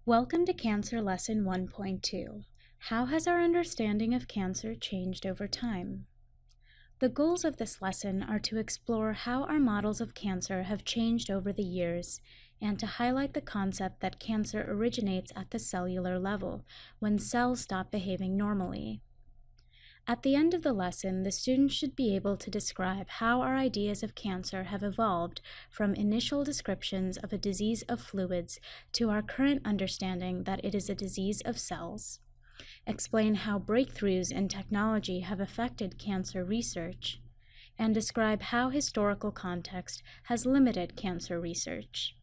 Welcome to Cancer Lesson 1.2. How has our understanding of cancer changed over time? The goals of this lesson are to explore how our models of cancer have changed over the years and to highlight the concept that cancer originates at the cellular level, when cells stop behaving normally. At the end of the lesson, the students should be able to describe how our ideas of cancer have evolved from initial descriptions of a disease of fluids to our current understanding that it is a disease of cells. Explain how breakthroughs in technology have affected cancer research, and describe how historical context has limited cancer research.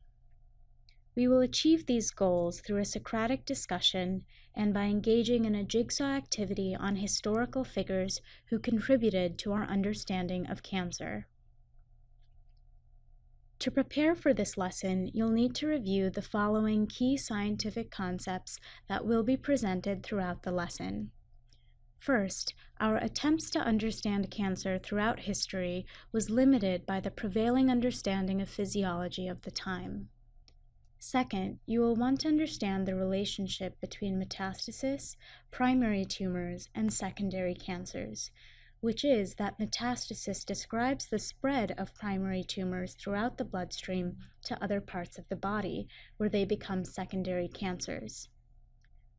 We will achieve these goals through a Socratic discussion and by engaging in a jigsaw activity on historical figures who contributed to our understanding of cancer. To prepare for this lesson, you'll need to review the following key scientific concepts that will be presented throughout the lesson. First, our attempts to understand cancer throughout history was limited by the prevailing understanding of physiology of the time. Second, you will want to understand the relationship between metastasis, primary tumors, and secondary cancers, which is that metastasis describes the spread of primary tumors throughout the bloodstream to other parts of the body, where they become secondary cancers.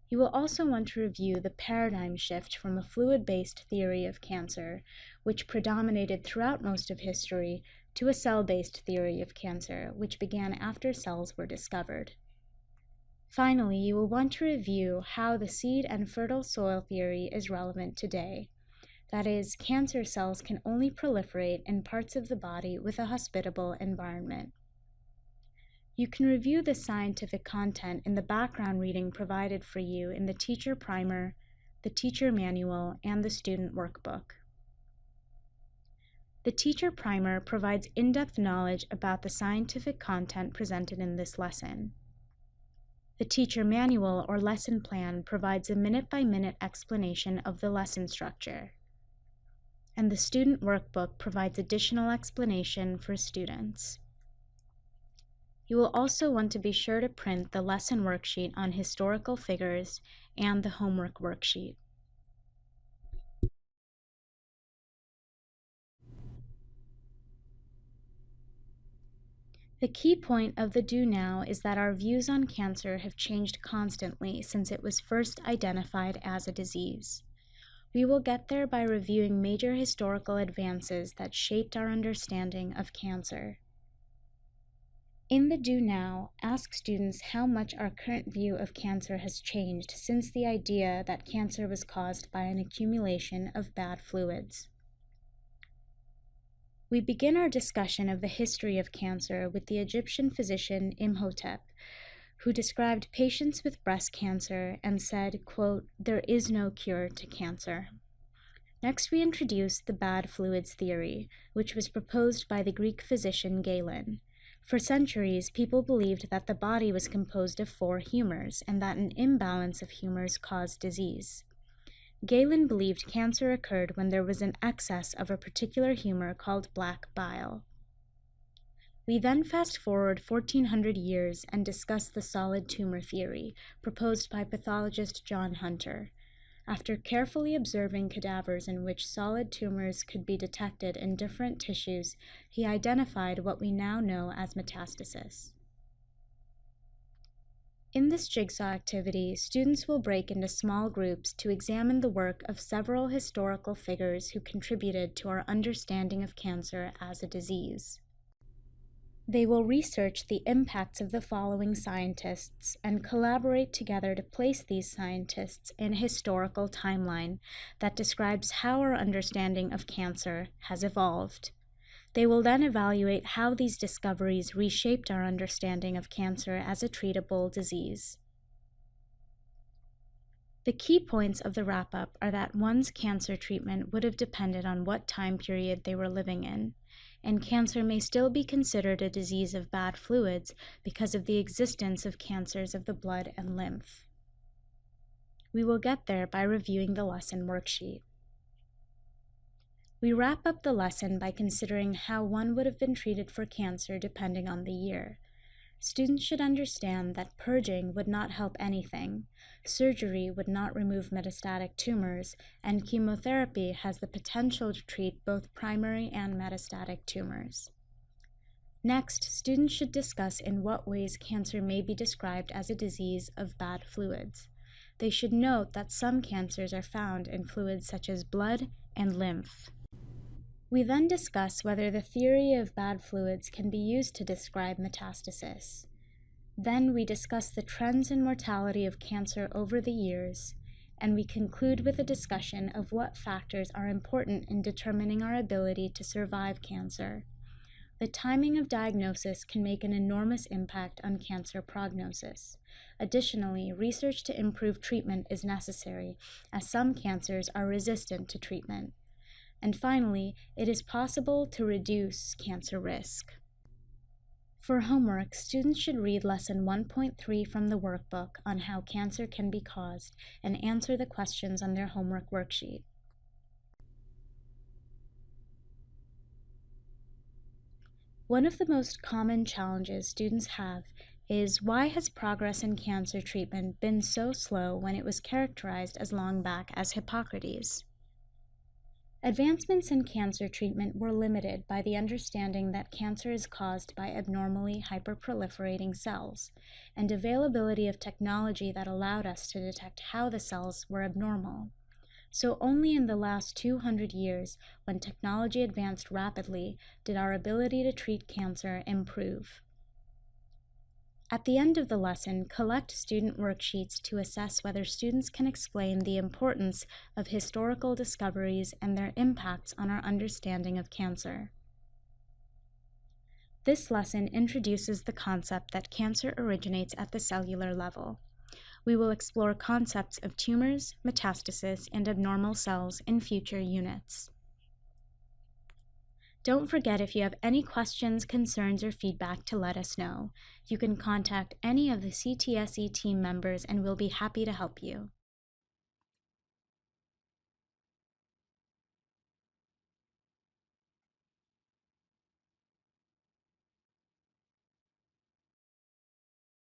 You will also want to review the paradigm shift from a fluid-based theory of cancer, which predominated throughout most of history, to a cell-based theory of cancer, which began after cells were discovered. Finally, you will want to review how the seed and fertile soil theory is relevant today. That is, cancer cells can only proliferate in parts of the body with a hospitable environment. You can review the scientific content in the background reading provided for you in the teacher primer, the teacher manual, and the student workbook. The teacher primer provides in-depth knowledge about the scientific content presented in this lesson. The teacher manual or lesson plan provides a minute-by-minute explanation of the lesson structure. And the student workbook provides additional explanation for students. You will also want to be sure to print the lesson worksheet on historical figures and the homework worksheet. The key point of the Do Now is that our views on cancer have changed constantly since it was first identified as a disease. We will get there by reviewing major historical advances that shaped our understanding of cancer. In the Do Now, ask students how much our current view of cancer has changed since the idea that cancer was caused by an accumulation of bad fluids. We begin our discussion of the history of cancer with the Egyptian physician Imhotep, who described patients with breast cancer and said, quote, "There is no cure to cancer." Next, we introduce the bad fluids theory, which was proposed by the Greek physician Galen. For centuries, people believed that the body was composed of 4 humors and that an imbalance of humors caused disease. Galen believed cancer occurred when there was an excess of a particular humor called black bile. We then fast forward 1400 years and discuss the solid tumor theory, proposed by pathologist John Hunter. After carefully observing cadavers in which solid tumors could be detected in different tissues, he identified what we now know as metastasis. In this jigsaw activity, students will break into small groups to examine the work of several historical figures who contributed to our understanding of cancer as a disease. They will research the impacts of the following scientists and collaborate together to place these scientists in a historical timeline that describes how our understanding of cancer has evolved. They will then evaluate how these discoveries reshaped our understanding of cancer as a treatable disease. The key points of the wrap-up are that one's cancer treatment would have depended on what time period they were living in, and cancer may still be considered a disease of bad fluids because of the existence of cancers of the blood and lymph. We will get there by reviewing the lesson worksheet. We wrap up the lesson by considering how one would have been treated for cancer depending on the year. Students should understand that purging would not help anything, surgery would not remove metastatic tumors, and chemotherapy has the potential to treat both primary and metastatic tumors. Next, students should discuss in what ways cancer may be described as a disease of bad fluids. They should note that some cancers are found in fluids such as blood and lymph. We then discuss whether the theory of bad fluids can be used to describe metastasis. Then we discuss the trends in mortality of cancer over the years, and we conclude with a discussion of what factors are important in determining our ability to survive cancer. The timing of diagnosis can make an enormous impact on cancer prognosis. Additionally, research to improve treatment is necessary, as some cancers are resistant to treatment. And finally, it is possible to reduce cancer risk. For homework, students should read Lesson 1.3 from the workbook on how cancer can be caused and answer the questions on their homework worksheet. One of the most common challenges students have is, why has progress in cancer treatment been so slow when it was characterized as long back as Hippocrates? Advancements in cancer treatment were limited by the understanding that cancer is caused by abnormally hyperproliferating cells, and availability of technology that allowed us to detect how the cells were abnormal. So only in the last 200 years, when technology advanced rapidly, did our ability to treat cancer improve. At the end of the lesson, collect student worksheets to assess whether students can explain the importance of historical discoveries and their impacts on our understanding of cancer. This lesson introduces the concept that cancer originates at the cellular level. We will explore concepts of tumors, metastasis, and abnormal cells in future units. Don't forget, if you have any questions, concerns, or feedback, to let us know. You can contact any of the CTSE team members and we'll be happy to help you.